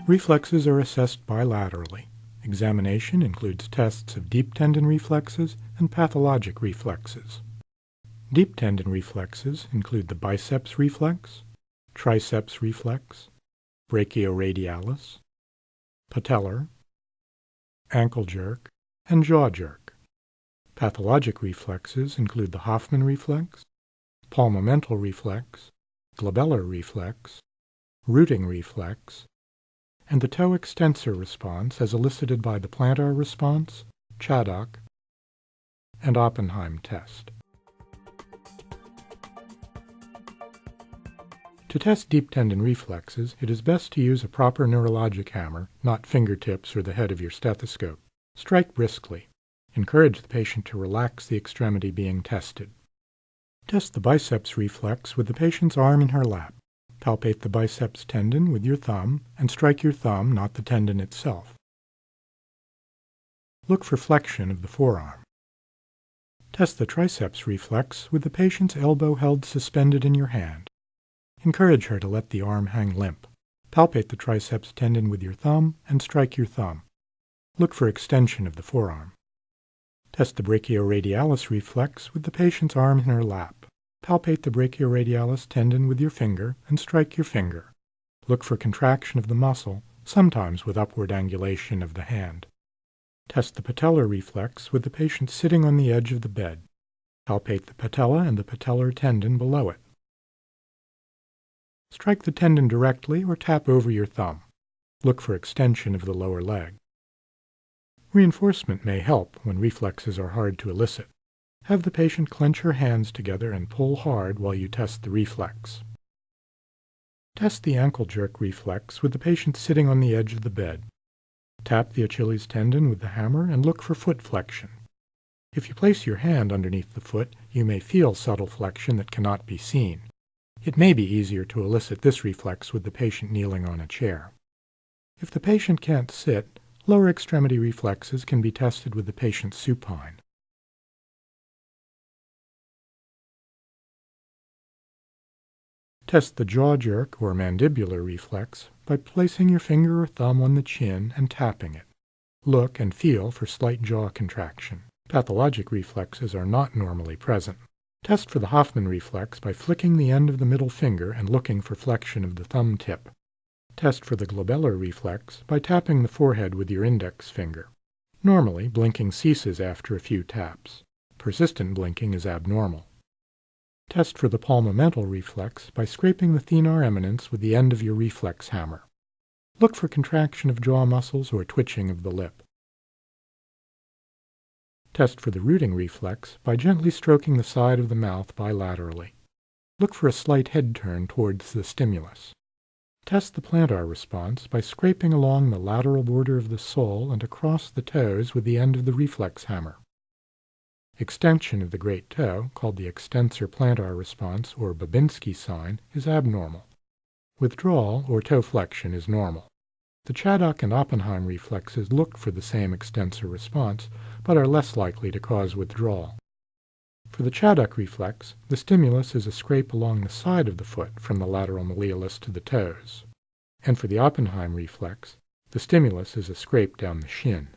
Reflexes are assessed bilaterally. Examination includes tests of deep tendon reflexes and pathologic reflexes. Deep tendon reflexes include the biceps reflex, triceps reflex, brachioradialis, patellar, ankle jerk, and jaw jerk. Pathologic reflexes include the Hoffman reflex, palmomental reflex, glabellar reflex, rooting reflex, and the toe extensor response as elicited by the plantar response, Chaddock, and Oppenheim test. To test deep tendon reflexes, it is best to use a proper neurologic hammer, not fingertips or the head of your stethoscope. Strike briskly. Encourage the patient to relax the extremity being tested. Test the biceps reflex with the patient's arm in her lap. Palpate the biceps tendon with your thumb and strike your thumb, not the tendon itself. Look for flexion of the forearm. Test the triceps reflex with the patient's elbow held suspended in your hand. Encourage her to let the arm hang limp. Palpate the triceps tendon with your thumb and strike your thumb. Look for extension of the forearm. Test the brachioradialis reflex with the patient's arm in her lap. Palpate the brachioradialis tendon with your finger and strike your finger. Look for contraction of the muscle, sometimes with upward angulation of the hand. Test the patellar reflex with the patient sitting on the edge of the bed. Palpate the patella and the patellar tendon below it. Strike the tendon directly or tap over your thumb. Look for extension of the lower leg. Reinforcement may help when reflexes are hard to elicit. Have the patient clench her hands together and pull hard while you test the reflex. Test the ankle jerk reflex with the patient sitting on the edge of the bed. Tap the Achilles tendon with the hammer and look for foot flexion. If you place your hand underneath the foot, you may feel subtle flexion that cannot be seen. It may be easier to elicit this reflex with the patient kneeling on a chair. If the patient can't sit, lower extremity reflexes can be tested with the patient supine. Test the jaw jerk or mandibular reflex by placing your finger or thumb on the chin and tapping it. Look and feel for slight jaw contraction. Pathologic reflexes are not normally present. Test for the Hoffman reflex by flicking the end of the middle finger and looking for flexion of the thumb tip. Test for the glabellar reflex by tapping the forehead with your index finger. Normally, blinking ceases after a few taps. Persistent blinking is abnormal. Test for the palmomental reflex by scraping the thenar eminence with the end of your reflex hammer. Look for contraction of jaw muscles or twitching of the lip. Test for the rooting reflex by gently stroking the side of the mouth bilaterally. Look for a slight head turn towards the stimulus. Test the plantar response by scraping along the lateral border of the sole and across the toes with the end of the reflex hammer. Extension of the great toe, called the extensor plantar response or Babinski sign, is abnormal. Withdrawal or toe flexion is normal. The Chaddock and Oppenheim reflexes look for the same extensor response, but are less likely to cause withdrawal. For the Chaddock reflex, the stimulus is a scrape along the side of the foot from the lateral malleolus to the toes. And for the Oppenheim reflex, the stimulus is a scrape down the shin.